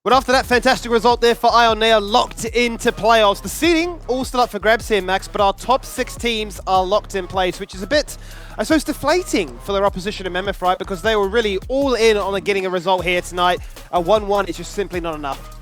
Well, after that fantastic result there for Ion, they are locked into playoffs. The seeding all still up for grabs here, Max, but our top 6 teams are locked in place, which is a bit, I suppose, deflating for their opposition in Mammoth, right? Because they were really all in on getting a result here tonight. A 1-1 is just simply not enough.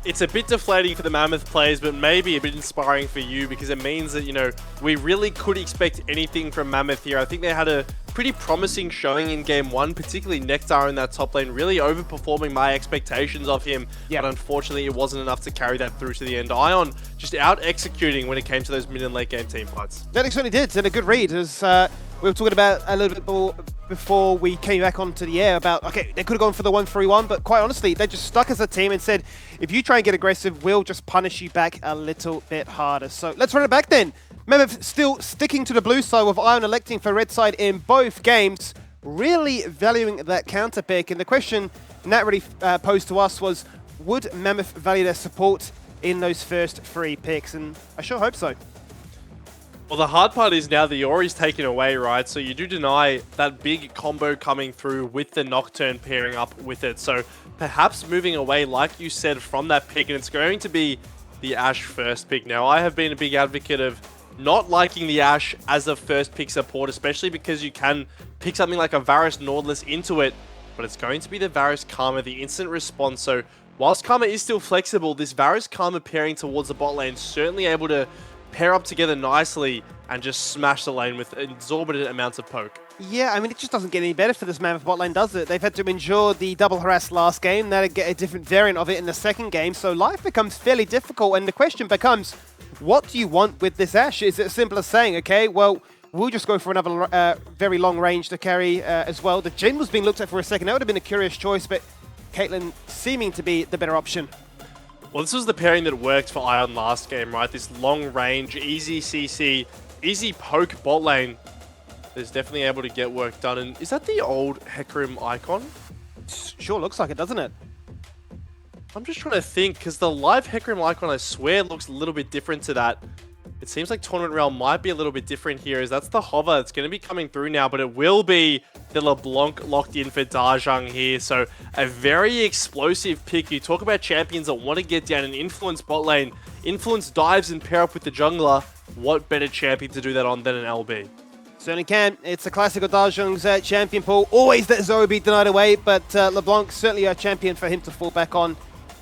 It's a bit deflating for the Mammoth players, but maybe a bit inspiring for you because it means that, you know, we really could expect anything from Mammoth here. I think they had a pretty promising showing in Game 1, particularly Nectar in that top lane, really overperforming my expectations of him. Yep. But unfortunately, it wasn't enough to carry that through to the end. Ion just out-executing when it came to those mid and late game team fights. That certainly did, and a good read. As we were talking about a little bit more before we came back onto the air about, okay, they could have gone for the 1-3-1, but quite honestly, they just stuck as a team and said, if you try and get aggressive, we'll just punish you back a little bit harder. So let's run it back then. Mammoth still sticking to the blue side with Ion electing for red side in both games, really valuing that counter pick. And the question Nat really posed to us was, would Mammoth value their support in those first 3 picks? And I sure hope so. Well, the hard part is now the Yori's taken away, right? So you do deny that big combo coming through with the Nocturne pairing up with it. So perhaps moving away, like you said, from that pick, and it's going to be the Ashe first pick. Now, I have been a big advocate of not liking the Ashe as a first pick support, especially because you can pick something like a Varus Nautilus into it, but it's going to be the Varus Karma, the instant response. So whilst Karma is still flexible, this Varus Karma pairing towards the bot lane certainly able to pair up together nicely and just smash the lane with exorbitant amounts of poke. Yeah, I mean, it just doesn't get any better for this Mammoth bot lane, does it? They've had to endure the double harass last game. Now they get a different variant of it in the second game, so life becomes fairly difficult, and the question becomes, what do you want with this Ashe? Is it as simple as saying, okay, well, we'll just go for another very long range to carry as well? The Jhin was being looked at for a second. That would have been a curious choice, but Caitlyn seeming to be the better option. Well, this was the pairing that worked for Ion last game, right? This long range, easy CC, easy poke bot lane is definitely able to get work done. And is that the old Hecarim icon? Sure looks like it, doesn't it? I'm just trying to think, because the live Hecarim icon, I swear, looks a little bit different to that. It seems like Tournament Realm might be a little bit different here, as that's the hover. It's going to be coming through now, but it will be the LeBlanc locked in for Dajang here. So a very explosive pick. You talk about champions that want to get down and influence bot lane, influence dives and pair up with the jungler. What better champion to do that on than an LB? Certainly can. It's a classic of Dajang's champion pool. Always let Zoe be denied away, but LeBlanc certainly a champion for him to fall back on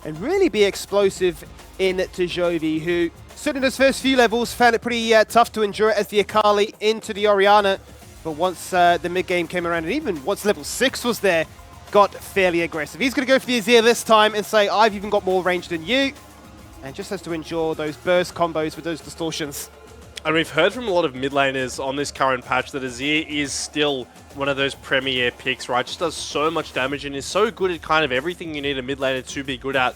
and really be explosive into Jovi, who certainly in those first few levels found it pretty tough to endure it as the Akali into the Orianna. But once the mid-game came around, and even once level 6 was there, got fairly aggressive. He's going to go for the Azir this time and say, I've even got more range than you, and just has to endure those burst combos with those distortions. And we've heard from a lot of mid laners on this current patch that Azir is still one of those premier picks, right? Just does so much damage and is so good at kind of everything you need a mid laner to be good at.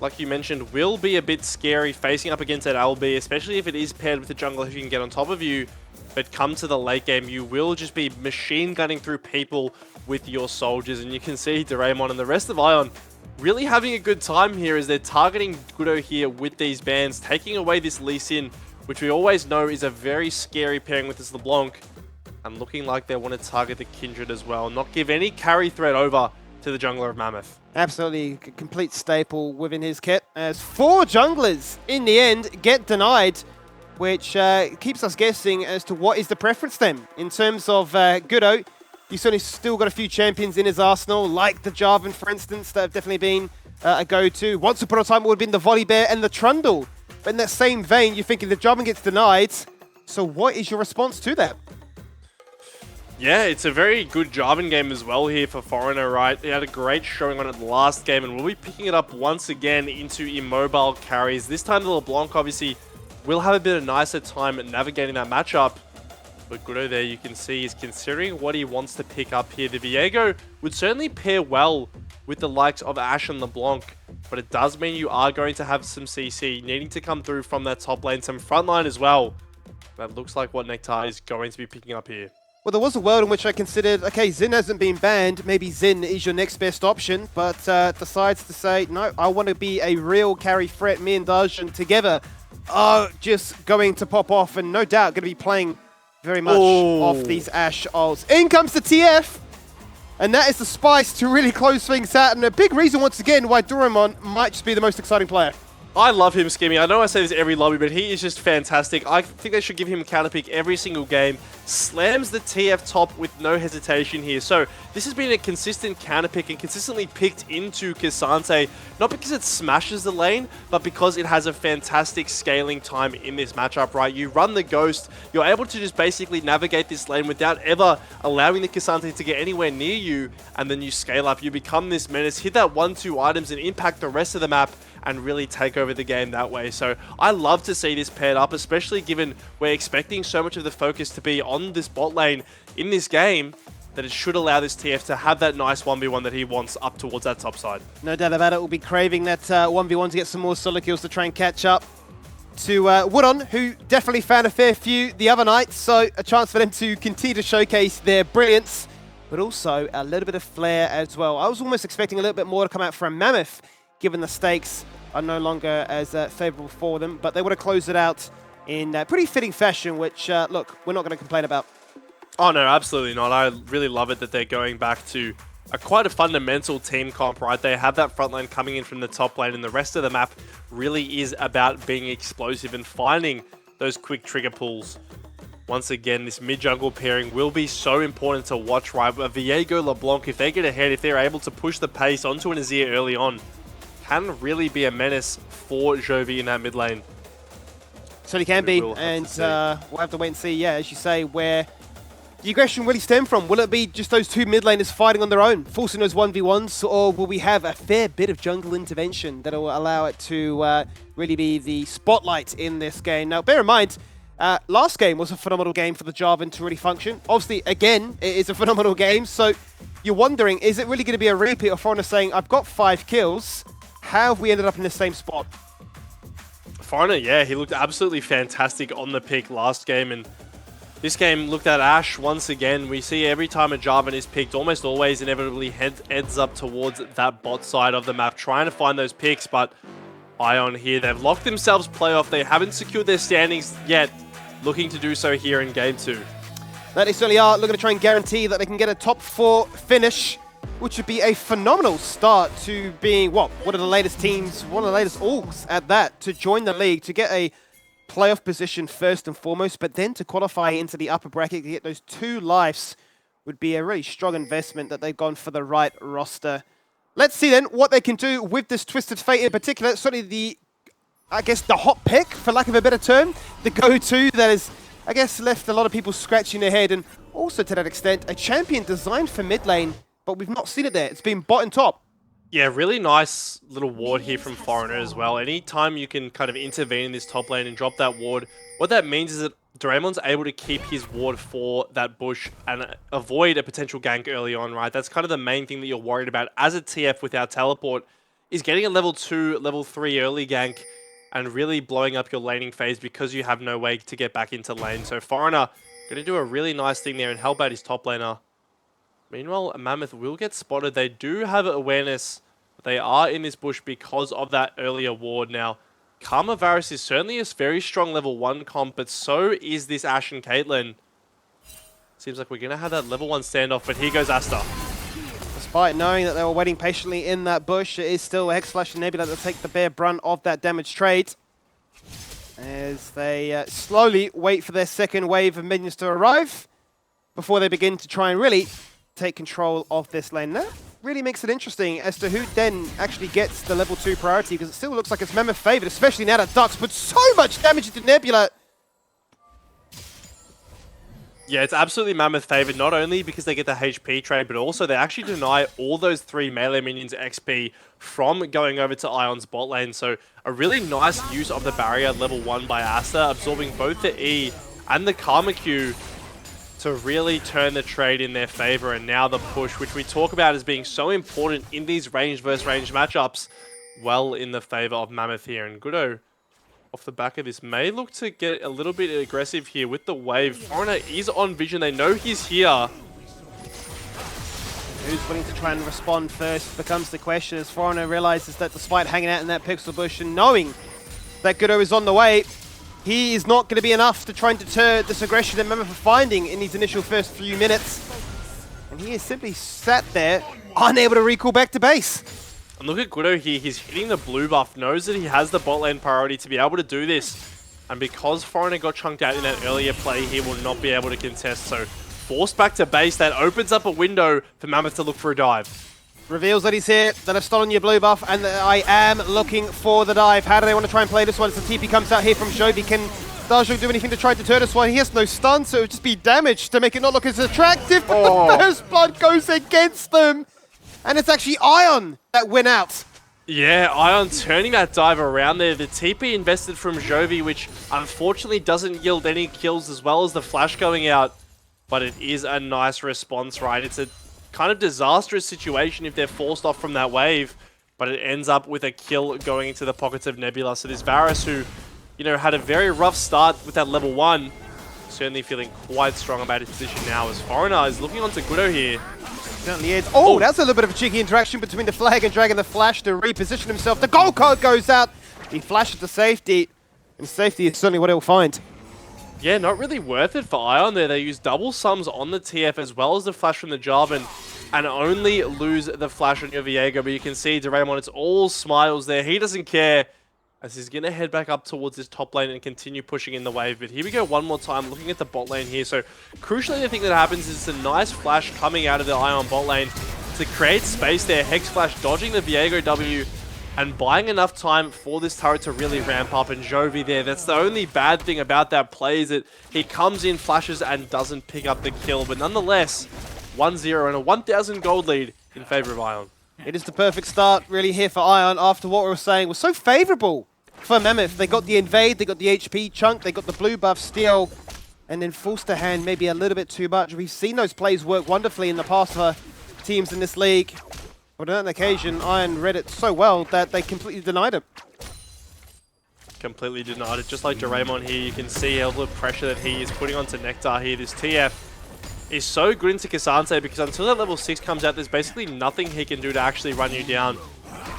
Like you mentioned, will be a bit scary facing up against that LB, especially if it is paired with a jungler who can get on top of you. But come to the late game, you will just be machine gunning through people with your soldiers. And you can see Doraemon and the rest of Ion really having a good time here as they're targeting Gudo here with these bans, taking away this Lee Sin, which we always know is a very scary pairing with this LeBlanc. And looking like they want to target the Kindred as well, not give any carry threat over to the jungler of Mammoth. Absolutely, a complete staple within his kit, as 4 junglers in the end get denied, which keeps us guessing as to what is the preference then. In terms of Gudo, he's certainly still got a few champions in his arsenal, like the Jarvan, for instance, that have definitely been a go-to. Once upon a time, it would have been the Volibear and the Trundle. But in that same vein, you're thinking the Jarvan gets denied, so what is your response to that? Yeah, it's a very good Jarvan game as well here for Foreigner, right? He had a great showing on it last game, and we'll be picking it up once again into immobile carries. This time the LeBlanc obviously will have a bit of nicer time at navigating that matchup. But Gudo there, you can see, is considering what he wants to pick up here. The Viego would certainly pair well with the likes of Ashe and LeBlanc, but it does mean you are going to have some CC needing to come through from that top lane, some front line as well. That looks like what Nectar is going to be picking up here. Well, there was a world in which I considered, okay, Xin hasn't been banned, maybe Xin is your next best option, but decides to say, no, I want to be a real carry threat. Me and Dajan together are just going to pop off, and no doubt going to be playing very much off these Ashe ults. In comes the TF, And that is the spice to really close things out, and a big reason once again why Doraemon might just be the most exciting player. I love him, Skimmy. I know I say this every lobby, but he is just fantastic. I think they should give him a counter pick every single game. Slams the TF top with no hesitation here. So this has been a consistent counter pick and consistently picked into K'Sante, not because it smashes the lane, but because it has a fantastic scaling time in this matchup, right? You run the Ghost, you're able to just basically navigate this lane without ever allowing the K'Sante to get anywhere near you, and then you scale up. You become this menace, hit that 1-2 items and impact the rest of the map and really take over the game that way. So I love to see this paired up, especially given we're expecting so much of the focus to be on this bot lane in this game, that it should allow this TF to have that nice 1v1 that he wants up towards that top side. No doubt about it, we'll be craving that 1v1 to get some more solo kills to try and catch up to Woodon, who definitely found a fair few the other night, so a chance for them to continue to showcase their brilliance, but also a little bit of flair as well. I was almost expecting a little bit more to come out from Mammoth, given the stakes are no longer as favourable for them, but they would have closed it out in pretty fitting fashion, which, look, we're not going to complain about. Oh no, absolutely not. I really love it that they're going back to quite a fundamental team comp, right? They have that front line coming in from the top lane, and the rest of the map really is about being explosive and finding those quick trigger pulls. Once again, this mid-jungle pairing will be so important to watch, right? But Viego, LeBlanc, if they get ahead, if they're able to push the pace onto an Azir early on, can really be a menace for Jovi in that mid lane. Certainly can be, and we'll have to wait and see, yeah, as you say, where the aggression really stem from. Will it be just those two mid laners fighting on their own, forcing those 1v1s, or will we have a fair bit of jungle intervention that will allow it to really be the spotlight in this game? Now, bear in mind, last game was a phenomenal game for the Jarvan to really function. Obviously, again, it is a phenomenal game, so you're wondering, is it really going to be a repeat of Foreigner saying, I've got 5 kills, how have we ended up in the same spot? Foreigner, yeah, he looked absolutely fantastic on the pick last game, and this game looked at Ashe once again. We see every time a Jarvan is picked, almost always inevitably heads up towards that bot side of the map, trying to find those picks, but Ion here, they've locked themselves playoff. They haven't secured their standings yet, looking to do so here in Game 2. That they certainly are looking to try and guarantee that they can get a top 4 finish, which would be a phenomenal start to being, what, one of the latest teams, one of the latest orgs at that, to join the league, to get a playoff position first and foremost, but then to qualify into the upper bracket, to get those 2 lives would be a really strong investment that they've gone for the right roster. Let's see then what they can do with this Twisted Fate in particular. Certainly the, I guess, the hot pick, for lack of a better term, the go-to that has, I guess, left a lot of people scratching their head, and also to that extent, a champion designed for mid lane, but we've not seen it there. It's been bot and top. Yeah, really nice little ward here from Foreigner as well. Anytime you can kind of intervene in this top lane and drop that ward, what that means is that Doraemon's able to keep his ward for that bush and avoid a potential gank early on, right? That's kind of the main thing that you're worried about as a TF without teleport, is getting a level 2, level 3 early gank and really blowing up your laning phase because you have no way to get back into lane. So Foreigner going to do a really nice thing there and help out his top laner. Meanwhile, Mammoth will get spotted. They do have awareness. They are in this bush because of that earlier ward. Now, Karma Varus is certainly a very strong level 1 comp, but so is this Ashe and Caitlyn. Seems like we're going to have that level 1 standoff, but here goes Asta. Despite knowing that they were waiting patiently in that bush, it is still Hex Flash and Nebula that take the bare brunt of that damage trade, as they slowly wait for their second wave of minions to arrive before they begin to try and really take control of this lane. That really makes it interesting as to who then actually gets the level 2 priority, because it still looks like it's Mammoth favored, especially now that Ducks put so much damage into Nebula. Yeah, it's absolutely Mammoth favored, not only because they get the HP trade, but also they actually deny all those 3 melee minions XP from going over to Ion's bot lane. So a really nice use of the barrier level 1 by Asta, absorbing both the E and the Karma Q to really turn the trade in their favor. And now the push, which we talk about as being so important in these range versus range matchups, well in the favor of Mammoth here. And Goodo, off the back of this, may look to get a little bit aggressive here with the wave. Foreigner is on vision. They know he's here. Who's willing to try and respond first becomes the question, as Foreigner realizes that despite hanging out in that pixel bush and knowing that Goodo is on the way, he is not going to be enough to try and deter this aggression that Mammoth are finding in these initial first few minutes. And he is simply sat there, unable to recall back to base. And look at Gudo here, he's hitting the blue buff, knows that he has the bot lane priority to be able to do this. And because Foreigner got chunked out in that earlier play, he will not be able to contest. So forced back to base, that opens up a window for Mammoth to look for a dive. Reveals that he's here, that I've stolen your blue buff, and that I am looking for the dive. How do they want to try and play this one? So TP comes out here from Jovi. Can Dajong do anything to try to deter this one? He has no stun, so it would just be damage to make it not look as attractive. But the first blood goes against them. And it's actually Ion that went out. Yeah, Ion turning that dive around there. The TP invested from Jovi, which unfortunately doesn't yield any kills, as well as the flash going out. But it is a nice response, right? It's a kind of disastrous situation if they're forced off from that wave, but it ends up with a kill going into the pockets of Nebula. So this Varus, who, you know, had a very rough start with that level 1, certainly feeling quite strong about his position now, as Foreigner is looking onto Gudo here. Certainly is. Oh, that's a little bit of a cheeky interaction between the flag and Dragon the Flash to reposition himself. The gold card goes out. He flashes to safety, and safety is certainly what he'll find. Yeah, not really worth it for Ion there. They use double sums on the TF as well as the flash from the Jarvan, and only lose the flash on your Viego. But you can see Doraemon, it's all smiles there. He doesn't care, as he's going to head back up towards his top lane and continue pushing in the wave. But here we go one more time, looking at the bot lane here. So crucially, the thing that happens is it's a nice flash coming out of the Ion bot lane to create space there. Hex Flash dodging the Viego W and buying enough time for this turret to really ramp up. And Jovi there, that's the only bad thing about that play, is that he comes in, flashes, and doesn't pick up the kill. But nonetheless, 1-0 and a 1,000 gold lead in favor of Ion. It is the perfect start, really, here for Ion after what we were saying was so favorable for Mammoth. They got the invade, they got the HP chunk, they got the blue buff steal, and then forced to hand maybe a little bit too much. We've seen those plays work wonderfully in the past for teams in this league. But on that occasion, Iron read it so well that they completely denied it. Completely denied it. Just like Doraemon here, you can see all the pressure that he is putting onto Nectar here. This TF is so good into Cassante, because until that level 6 comes out, there's basically nothing he can do to actually run you down.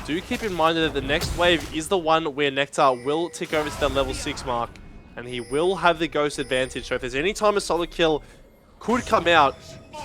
Do keep in mind that the next wave is the one where Nectar will tick over to that level 6 mark, and he will have the Ghost advantage. So if there's any time a solo kill could come out,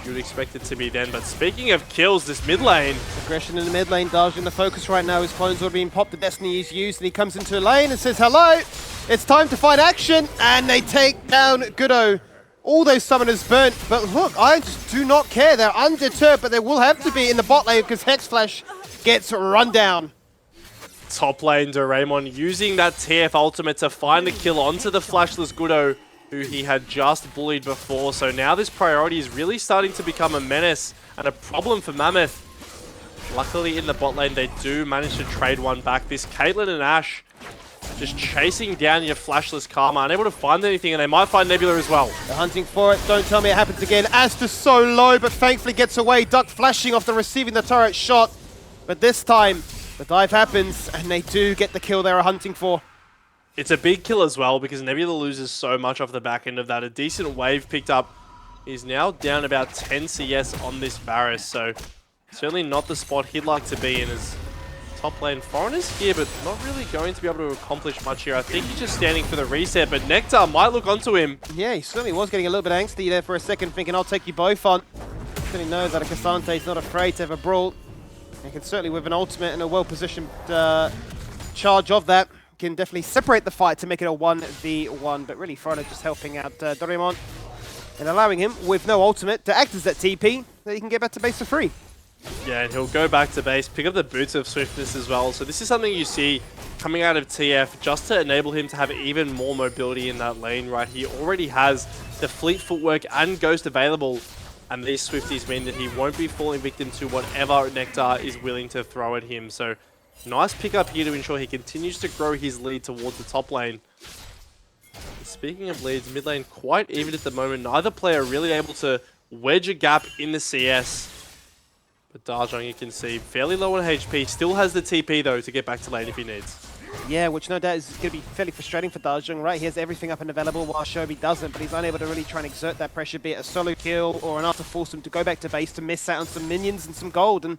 you would expect it to be then. But speaking of kills, this mid lane. Aggression in the mid lane, Daj in the focus right now. His clones are being popped, the Destiny is used, and he comes into a lane and says, hello, it's time to fight action, and they take down Gudo. All those summoners burnt, but look, I just do not care. They're undeterred, but they will have to be in the bot lane because Hex Flash gets run down. Top lane, Doraemon using that TF ultimate to find the kill onto the flashless Gudo, who he had just bullied before. So now this priority is really starting to become a menace and a problem for Mammoth. Luckily in the bot lane, they do manage to trade one back. This Caitlyn and Ashe just chasing down your flashless Karma, unable to find anything, and they might find Nebula as well. They're hunting for it. Don't tell me it happens again. Asta's so low, but thankfully gets away. Duck flashing after receiving the turret shot. But this time, the dive happens, and they do get the kill they were hunting for. It's a big kill as well, because Nebula loses so much off the back end of that. A decent wave picked up. He's now down about 10 CS on this Varus, so certainly not the spot he'd like to be in as top lane. Foreigner's here, but not really going to be able to accomplish much here. I think he's just standing for the reset, but Nectar might look onto him. Yeah, he certainly was getting a little bit angsty there for a second, thinking, I'll take you both on. Certainly knows that a Cassante is not afraid to have a brawl. And can certainly, with an ultimate and a well-positioned charge of that, can definitely separate the fight to make it a 1v1. But really, Foreigner just helping out Doraemon and allowing him, with no ultimate, to act as that TP, that he can get back to base for free. Yeah, and he'll go back to base, pick up the boots of swiftness as well. So this is something you see coming out of TF just to enable him to have even more mobility in that lane, right? He already has the fleet footwork and Ghost available, and these Swifties mean that he won't be falling victim to whatever Nectar is willing to throw at him. So nice pickup here to ensure he continues to grow his lead towards the top lane. Speaking of leads, mid lane quite even at the moment. Neither player really able to wedge a gap in the CS. But Dajong, you can see, fairly low on HP. Still has the TP, though, to get back to lane if he needs. Yeah, which no doubt is going to be fairly frustrating for Dajong, right? He has everything up and available while Shobi doesn't, but he's unable to really try and exert that pressure, be it a solo kill or enough to force him to go back to base to miss out on some minions and some gold. And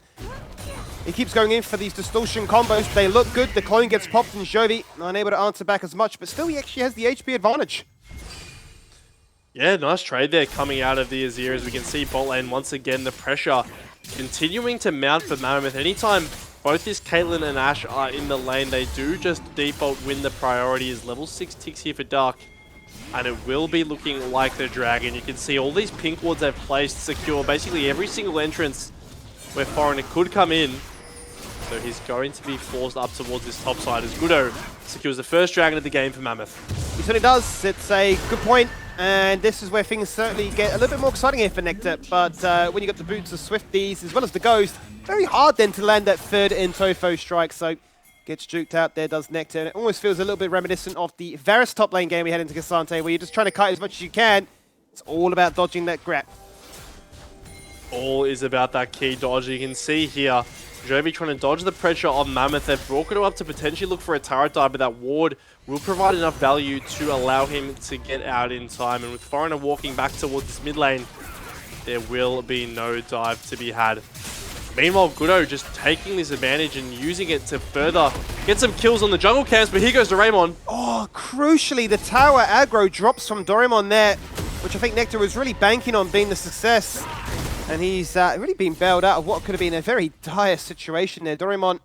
he keeps going in for these distortion combos. They look good. The clone gets popped and Shobi unable to answer back as much, but still he actually has the HP advantage. Yeah, nice trade there coming out of the Azir. As we can see bot lane once again, the pressure continuing to mount for Mammoth. Anytime both this Caitlyn and Ashe are in the lane, they do just default win the priority. As level 6 ticks here for Dark. And it will be looking like the Dragon. You can see all these pink wards they've placed secure basically every single entrance where Foreigner could come in. So he's going to be forced up towards this top side as Gudo secures the first Dragon of the game for Mammoth. He certainly does. It's a good point. And this is where things certainly get a little bit more exciting here for Nectar. But when you got the boots of Swifties as well as the Ghost, very hard then to land that third Intofo strike. So gets juked out there, does Nectar. And it almost feels a little bit reminiscent of the Varus top lane game we had into Cassante, where you're just trying to kite as much as you can. It's all about dodging that grab. All is about that key dodge. You can see here, Jovi trying to dodge the pressure on Mammoth. They've brought it up to potentially look for a turret dive, but that ward will provide enough value to allow him to get out in time. And with Foreigner walking back towards this mid lane, there will be no dive to be had. Meanwhile, Gudo just taking this advantage and using it to further get some kills on the jungle camps, but here goes Doraemon. Oh, crucially, the tower aggro drops from Doraemon there, which I think Nectar was really banking on being the success. And he's really been bailed out of what could have been a very dire situation there. Doraemon,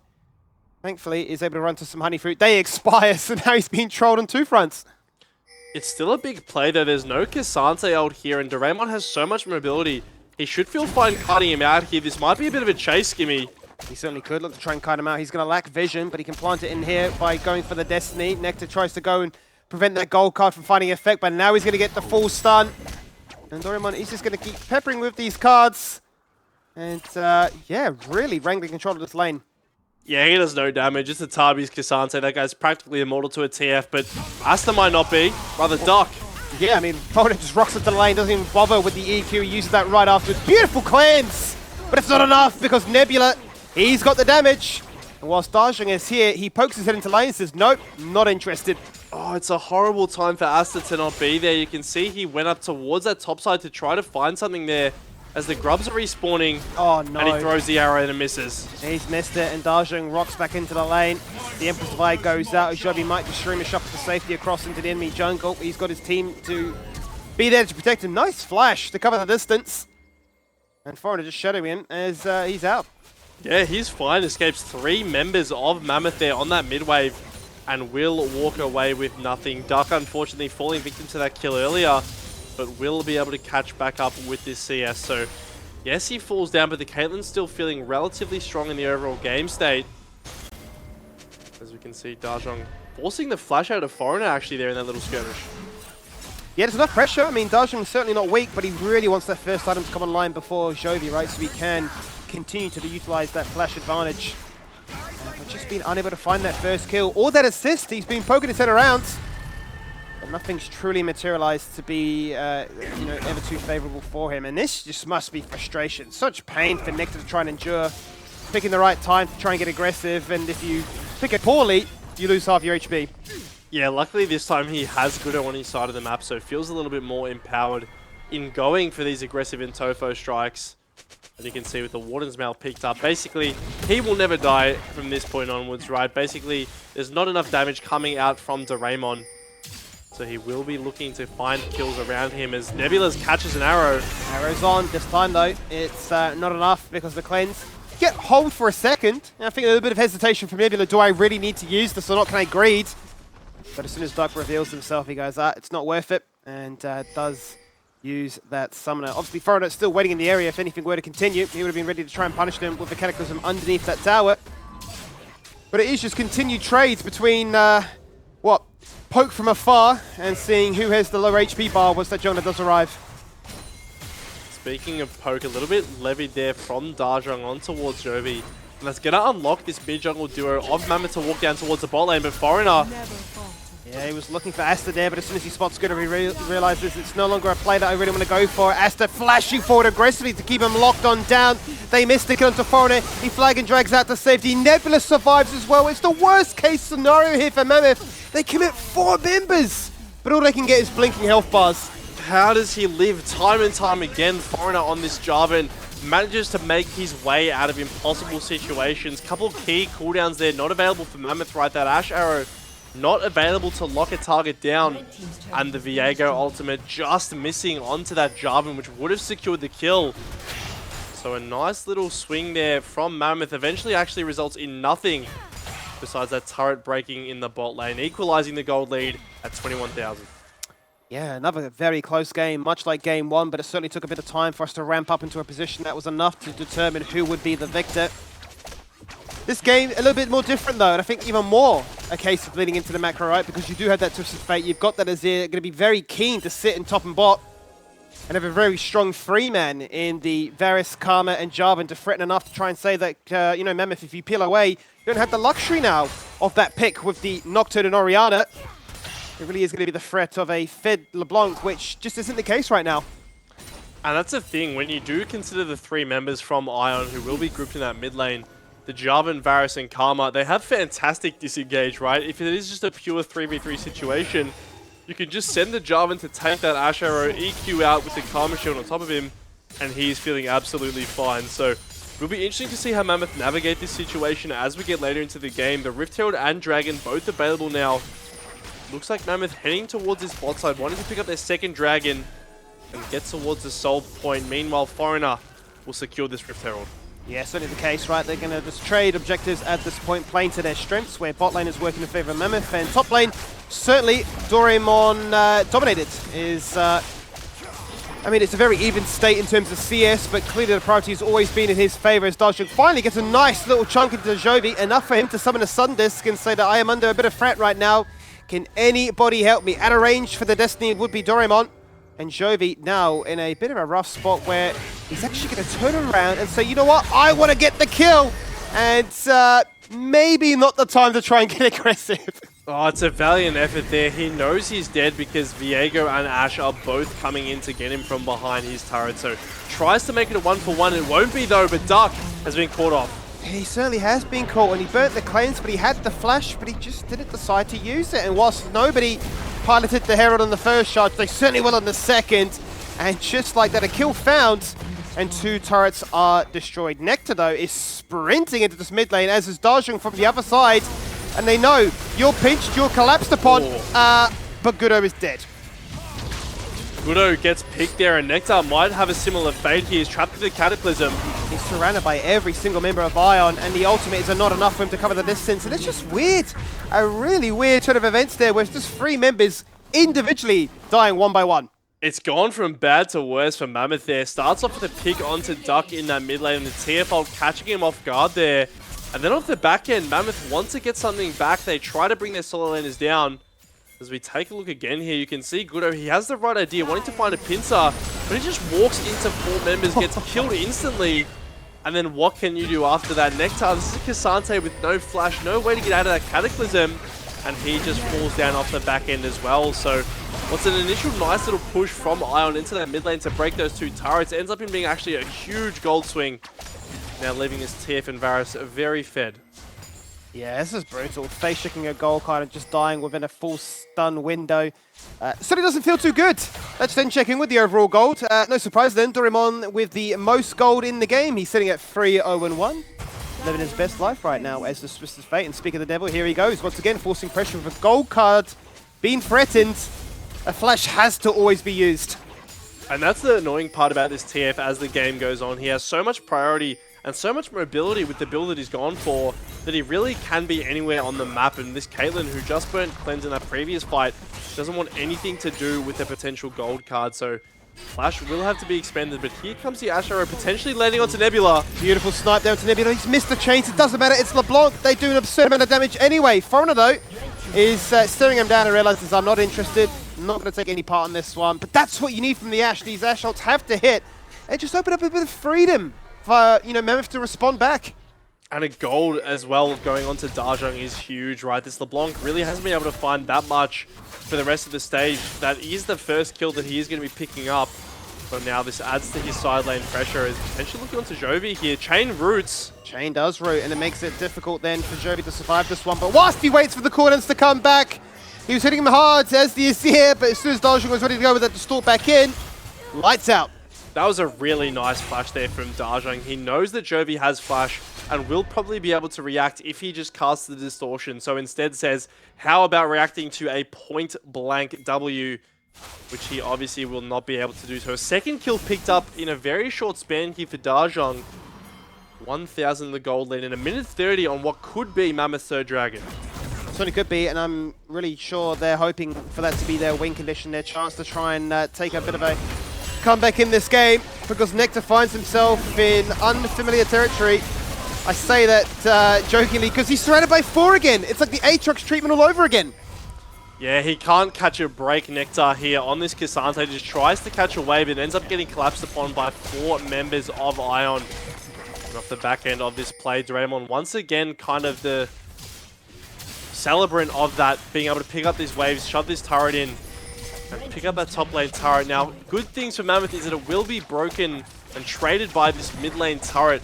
thankfully, is able to run to some honey fruit. They expire, so now he's being trolled on two fronts. It's still a big play, though. There's no Cassante out here, and Doraemon has so much mobility. He should feel fine cutting him out here. This might be a bit of a chase, Skimmy. He certainly could look to try and cut him out. He's going to lack vision, but he can plant it in here by going for the Destiny. Nectar tries to go and prevent that gold card from finding effect, but now he's going to get the full stun. And Doraemon, he's just going to keep peppering with these cards. And, yeah, really wrangling control of this lane. Yeah, he does no damage. It's a Tabi's Cassante. That guy's practically immortal to a TF, but Asta might not be. Rather, Duck. Yeah, I mean, Foreigner just rocks into the lane, doesn't even bother with the EQ. He uses that right after. Beautiful cleanse! But it's not enough because Nebula, he's got the damage. And whilst Dajong is here, he pokes his head into lane and says, nope, not interested. Oh, it's a horrible time for Asta to not be there. You can see he went up towards that top side to try to find something there as the grubs are respawning. Oh, no. And he throws the arrow and it misses. He's missed it, and Dajong rocks back into the lane. The Empress of Eye goes out. Jovi might just stream a shuffle for safety across into the enemy jungle. He's got his team to be there to protect him. Nice flash to cover the distance. And Foreigner just shadowing him as he's out. Yeah, he's fine. Escapes 3 members of Mammoth there on that mid wave and will walk away with nothing. Duck, unfortunately, falling victim to that kill earlier, but will be able to catch back up with this CS. So, yes, he falls down, but the Caitlyn's still feeling relatively strong in the overall game state. As we can see, Dajong forcing the flash out of Foreigner actually there in that little skirmish. Yeah, there's enough pressure. I mean, Dajong's certainly not weak, but he really wants that first item to come online before Jovi, right? So he can continue to utilize that flash advantage. But just been unable to find that first kill or that assist. He's been poking his head around. But nothing's truly materialized to be, ever too favorable for him. And this just must be frustration. Such pain for Nectar to try and endure. Picking the right time to try and get aggressive. And if you pick it poorly, you lose half your HP. Yeah, luckily this time he has Gudo on his side of the map, so feels a little bit more empowered in going for these aggressive Intofo strikes. As you can see with the Warden's Mail picked up, basically he will never die from this point onwards, right? Basically, there's not enough damage coming out from Doraemon, so he will be looking to find kills around him as Nebula's catches an arrow. Arrow's on this time though. It's not enough because the cleanse. Get hold for a second. And I think a little bit of hesitation from Nebula. Do I really need to use this or not? Can I greed? But as soon as Duck reveals himself, he goes, it's not worth it, and does use that summoner. Obviously, Foreigner's still waiting in the area. If anything were to continue, he would have been ready to try and punish them with the Cataclysm underneath that tower. But it is just continued trades between, poke from afar and seeing who has the lower HP bar once that Jonah does arrive. Speaking of poke, a little bit levied there from Dajong on towards Jovi. And that's going to unlock this mid-jungle duo of Mammoth to walk down towards the bot lane, but Foreigner... Yeah, he was looking for Asta there, but as soon as he spots Gudo, he realizes it's no longer a play that I really want to go for. Asta flashing forward aggressively to keep him locked on down. They missed the kill onto Foreigner. He flag and drags out to safety. Nebula survives as well. It's the worst case scenario here for Mammoth. They commit 4 members, but all they can get is blinking health bars. How does he live time and time again? Foreigner on this Jarvan manages to make his way out of impossible situations. Couple key cooldowns there, not available for Mammoth, right? That Ashe arrow not available to lock a target down, and the Viego ultimate just missing onto that Jarvan, which would have secured the kill. So a nice little swing there from Mammoth eventually actually results in nothing besides that turret breaking in the bot lane, equalizing the gold lead at 21,000. Yeah, another very close game, much like game one, but it certainly took a bit of time for us to ramp up into a position that was enough to determine who would be the victor. This game, a little bit more different though, and I think even more a case of leading into the macro, right? Because you do have that twisted fate. You've got that Azir going to be very keen to sit in top and bot and have a very strong three-man in the Varus, Karma, and Jarvan to threaten enough to try and say that, you know, Mammoth, if you peel away, you don't have the luxury now of that pick with the Nocturne and Orianna. It really is going to be the threat of a fed LeBlanc, which just isn't the case right now. And that's the thing, when you do consider the three members from Ion who will be grouped in that mid lane, the Jarvan, Varus, and Karma, they have fantastic disengage, right? If it is just a pure 3v3 situation, you can just send the Jarvan to take that Ash Arrow, EQ out with the Karma shield on top of him, and he's feeling absolutely fine. So it'll be interesting to see how Mammoth navigate this situation as we get later into the game. The Rift Herald and Dragon both available now. Looks like Mammoth heading towards his bot side, wanting to pick up their second Dragon and get towards the soul point. Meanwhile, Foreigner will secure this Rift Herald. Yeah, certainly the case, right? They're going to just trade objectives at this point, playing to their strengths, where bot lane is working in favor of Mammoth, and top lane, certainly, Doraemon dominated. I mean, it's a very even state in terms of CS, but clearly the priority has always been in his favor as Darshuk finally gets a nice little chunk into Jovi, enough for him to summon a Sun Disc and say that I am under a bit of threat right now. Can anybody help me? At a range for the Destiny would be Doraemon. And Jovi now in a bit of a rough spot where he's actually going to turn around and say, you know what, I want to get the kill. And maybe not the time to try and get aggressive. Oh, it's a valiant effort there. He knows he's dead because Viego and Ashe are both coming in to get him from behind his turret. So tries to make it a 1-for-1. It won't be though, but Duck has been caught off. He certainly has been caught, and he burnt the claims, but he had the flash, but he just didn't decide to use it. And whilst nobody piloted the Herald on the first charge, they certainly will on the second. And just like that, a kill found, and two turrets are destroyed. Nectar, though, is sprinting into this mid lane, as is Darjung from the other side. And they know, you're pinched, you're collapsed upon, but Gudo is dead. Gudo gets picked there, and Nectar might have a similar fate. He is trapped in the Cataclysm. He's surrounded by every single member of Ion, and the ultimate is not enough for him to cover the distance. And it's just weird. A really weird sort of events there, where it's just three members individually dying one by one. It's gone from bad to worse for Mammoth there. Starts off with a pick onto Duck in that mid lane, and the TFL catching him off guard there. And then off the back end, Mammoth wants to get something back. They try to bring their solo laners down. As we take a look again here, you can see Gudo, he has the right idea, wanting to find a pincer, but he just walks into four members, gets killed instantly. And then what can you do after that? Nectar, this is Cassante with no flash, no way to get out of that Cataclysm, and he just falls down off the back end as well. So what's an initial nice little push from Ion into that mid lane to break those two turrets ends up in being actually a huge gold swing. Now leaving this TF and Varus very fed. Yeah, this is brutal. Face shaking a goal card and just dying within a full stun window. Certainly doesn't feel too good. Let's then check in with the overall gold. No surprise then, Doraemon with the most gold in the game. He's sitting at 3-0-1. Living his best life right now as the Twisted Fate. And speak of the devil, here he goes. Once again, forcing pressure with a gold card. Being threatened. A flash has to always be used. And that's the annoying part about this TF as the game goes on. He has so much priority and so much mobility with the build that he's gone for that he really can be anywhere on the map. And this Caitlyn, who just burnt Cleanse in that previous fight, doesn't want anything to do with the potential gold card. So Flash will have to be expended, but here comes the Ash Arrow potentially landing onto Nebula. Beautiful snipe down to Nebula. He's missed the chains. It doesn't matter. It's LeBlanc. They do an absurd amount of damage anyway. Foreigner, though, is staring him down and realizes I'm not interested. I'm not going to take any part in this one. But that's what you need from the Ash. These Ash ults have to hit and just open up a bit of freedom for, you know, Mammoth to respond back. And a gold as well going on to Darjung is huge, right? This LeBlanc really hasn't been able to find that much for the rest of the stage. That is the first kill that he is going to be picking up. But now this adds to his side lane pressure. Is potentially looking onto Jovi here. Chain roots. Chain does root, and it makes it difficult then for Jovi to survive this one. But whilst he waits for the cooldowns to come back, he was hitting him hard as the ESC here, but as soon as Darjung was ready to go with that distort back in, lights out. That was a really nice flash there from Darjung. He knows that Jovi has flash, and will probably be able to react if he just casts the distortion. So instead says, how about reacting to a point blank W, which he obviously will not be able to do. So a second kill picked up in a very short span here for Dajong. 1,000 the gold lead in a minute 30 on what could be Mammoth third dragon. Certainly could be, and I'm really sure they're hoping for that to be their win condition, their chance to try and take a bit of a comeback in this game, because Nectar finds himself in unfamiliar territory. I say that jokingly because he's surrounded by 4 again. It's like the Aatrox treatment all over again. Yeah, he can't catch a break, Nectar, here on this K'Sante. Just tries to catch a wave and ends up getting collapsed upon by 4 members of Ion. And off the back end of this play, Draymond once again kind of the celebrant of that, being able to pick up these waves, shove this turret in, and pick up that top lane turret. Now, good things for Mammoth is that it will be broken and traded by this mid lane turret,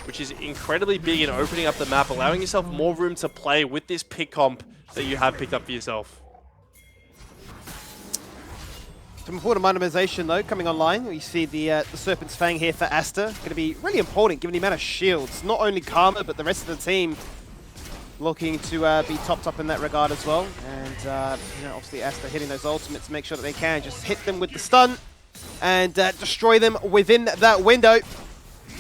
which is incredibly big in opening up the map, allowing yourself more room to play with this pick comp that you have picked up for yourself. Some important minimization though coming online. We see the Serpent's Fang here for Asta. Going to be really important given the amount of shields. Not only Karma, but the rest of the team looking to be topped up in that regard as well. And you know, obviously Asta hitting those ultimates to make sure that they can just hit them with the stun and destroy them within that window.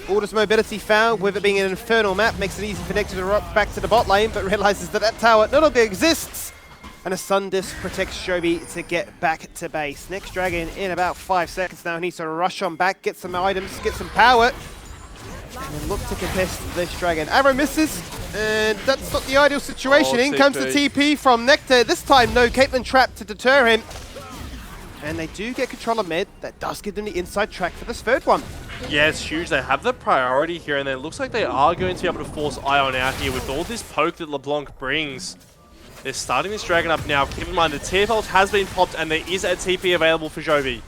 Orders mobility found, with it being an infernal map, makes it easy for Nectar to rock back to the bot lane, but realizes that that tower no longer exists. And a Sun Disc protects Joby to get back to base. Next Dragon in about 5 seconds now. Needs to rush on back, get some items, get some power. And then look to contest this Dragon. Arrow misses, and that's not the ideal situation. In comes the TP from Nectar. This time no Caitlyn trap to deter him. And they do get control of mid. That does give them the inside track for this third one. Yeah, it's huge. They have the priority here, and it looks like they are going to be able to force Ion out here with all this poke that LeBlanc brings. They're starting this Dragon up now. Keep in mind, the TF ult has been popped, and there is a TP available for Joby.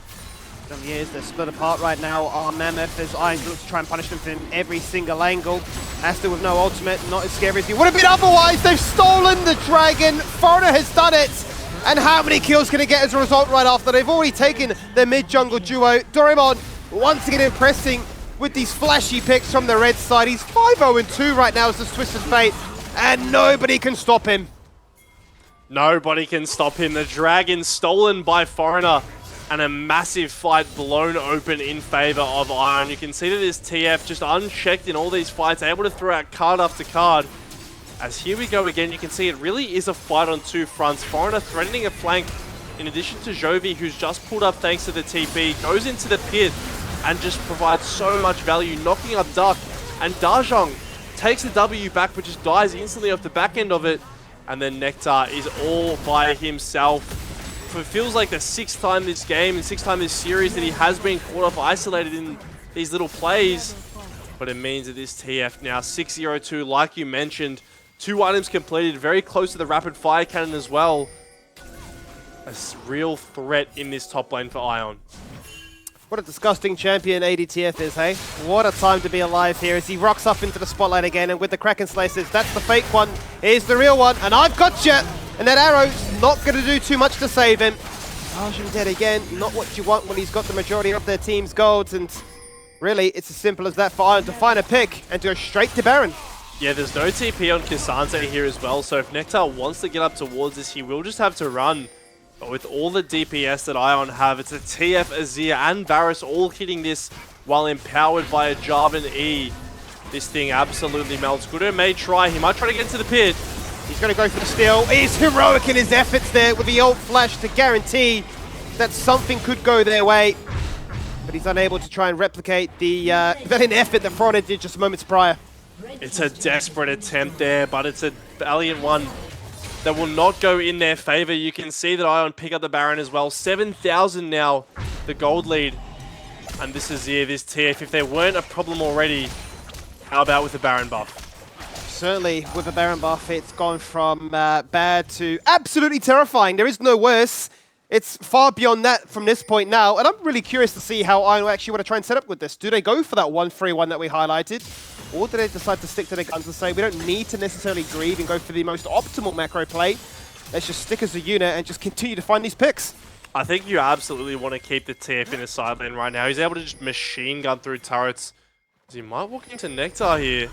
They're split apart right now on Mammoth as Iron looks to try and punish them from every single angle. Asta with no ultimate, not as scary as he would have been otherwise. They've stolen the Dragon. Foreigner has done it. And how many kills can he get as a result right after? They've already taken their mid-jungle duo. Doraemon once again impressing with these flashy picks from the red side. He's 5-0-2 right now as the Twisted Fate, and nobody can stop him. Nobody can stop him. The Dragon stolen by Foreigner, and a massive fight blown open in favor of Iron. You can see that this TF just unchecked in all these fights, able to throw out card after card. As here we go again, you can see it really is a fight on 2 fronts. Foreigner threatening a flank, in addition to Jovi, who's just pulled up thanks to the TP, goes into the pit and just provides so much value, knocking up Duck. And Dajong takes the W back, but just dies instantly off the back end of it. And then Nectar is all by himself. It feels like the 6th time this game and 6th time this series that he has been caught up isolated in these little plays. But it means that this TF now 6-0-2, like you mentioned. 2 items completed, very close to the rapid fire cannon as well. A real threat in this top lane for Ion. What a disgusting champion ADTF is, hey? What a time to be alive here as he rocks up into the spotlight again, and with the Kraken Slices, that's the fake one. Here's the real one, and I've got you! And that arrow's not going to do too much to save him. Arjun dead again, not what you want when he's got the majority of their team's golds, and really, it's as simple as that for Ion to find a pick and to go straight to Baron. Yeah, there's no TP on K'Sante here as well, so if Nectar wants to get up towards this, he will just have to run. But with all the DPS that Ion have, it's a TF, Azir, and Varus all hitting this while empowered by a Jarvan E. This thing absolutely melts. Gudo may try. He might try to get to the pit. He's going to go for the steal. He's heroic in his efforts there with the ult flash to guarantee that something could go their way. But he's unable to try and replicate the valiant effort that Foreigner did just moments prior. It's a desperate attempt there, but it's a valiant one that will not go in their favor. You can see that Ion pick up the Baron as well. 7,000 now, the gold lead. And this is this TF. If there weren't a problem already, how about with the Baron buff? Certainly, with the Baron buff, it's gone from bad to absolutely terrifying. There is no worse. It's far beyond that from this point now. And I'm really curious to see how Ion actually want to try and set up with this. Do they go for that 1-3-1 that we highlighted? Or do they decide to stick to their guns and say, we don't need to necessarily grieve and go for the most optimal macro play. Let's just stick as a unit and just continue to find these picks. I think you absolutely want to keep the TF in the side lane right now. He's able to just machine gun through turrets. So he might walk into Nectar here.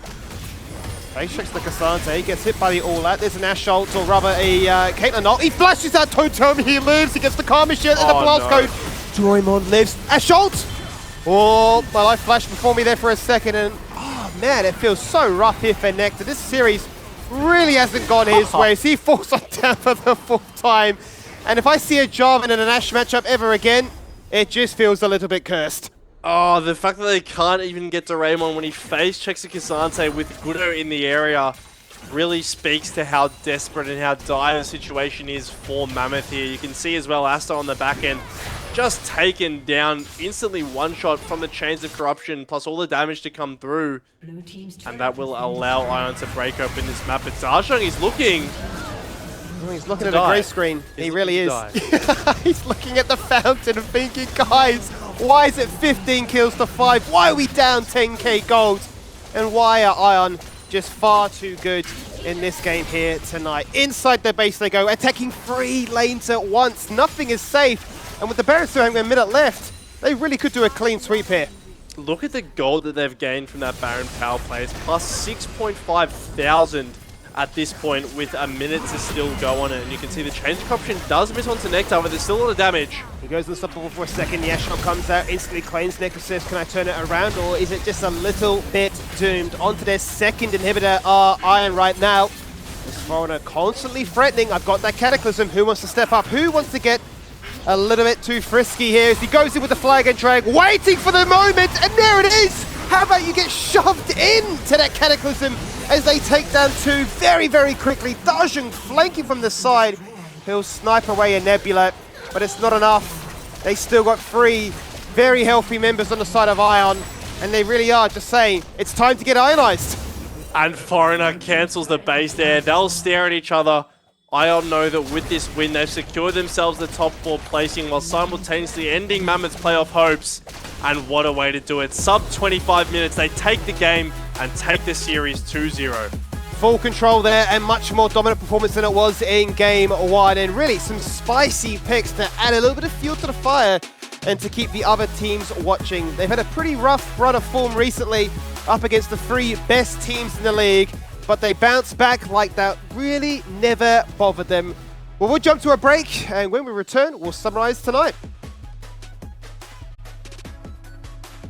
Face checks the Cassante, he gets hit by the All-Out. There's an Ash ult, or rather a Caitlyn ult. He flashes out Totem, he lives, he gets the Karma Shield and the Blast Code. Draymond lives. Ash ult! Oh, my life flashed before me there for a second, and oh man, it feels so rough here for Nectar. This series really hasn't gone his way. He falls on down for the 4th time. And if I see a Jarvan in an Ash matchup ever again, it just feels a little bit cursed. Oh, the fact that they can't even get to Raymond when he face checks a Cassante with Gudo in the area really speaks to how desperate and how dire the situation is for Mammoth here. You can see as well Asta on the back end just taken down, instantly one-shot from the Chains of Corruption, plus all the damage to come through. And that will allow Ion to break open this map. But Darshang is looking... Oh, he's looking at a grey screen. He really is. He's looking at the fountain and thinking, guys, why is it 15 kills to 5? Why are we down 10k gold? And why are Ion just far too good in this game here tonight? Inside their base they go, attacking 3 lanes at once. Nothing is safe. And with the Baron still having a minute left, they really could do a clean sweep here. Look at the gold that they've gained from that Baron power plays. Plus 6.5 thousand at this point with a minute to still go on it. And you can see the change option does miss onto Nectar, but there's still a lot of damage. He goes unstoppable for a second. The Ash shot comes out, instantly claims. Nectar says, can I turn it around? Or is it just a little bit doomed? Onto their second inhibitor, Iron right now. This Foreigner constantly threatening. I've got that Cataclysm. Who wants to step up? Who wants to get a little bit too frisky here as he goes in with the flag and drag, waiting for the moment, and there it is! How about you get shoved into that Cataclysm as they take down 2 very, very quickly. Darshang flanking from the side. He'll snipe away a Nebula, but it's not enough. They still got 3 very healthy members on the side of Ion, and they really are just saying, it's time to get ionized. And Foreigner cancels the base there. They'll stare at each other. Ion know that with this win, they've secured themselves the top 4 placing while simultaneously ending Mammoth's playoff hopes. And what a way to do it. Sub 25 minutes, they take the game and take the series 2-0. Full control there and much more dominant performance than it was in game 1. And really some spicy picks to add a little bit of fuel to the fire and to keep the other teams watching. They've had a pretty rough run of form recently up against the 3 best teams in the league. But they bounce back like that really never bothered them. Well, we'll jump to a break, and when we return, we'll summarize tonight.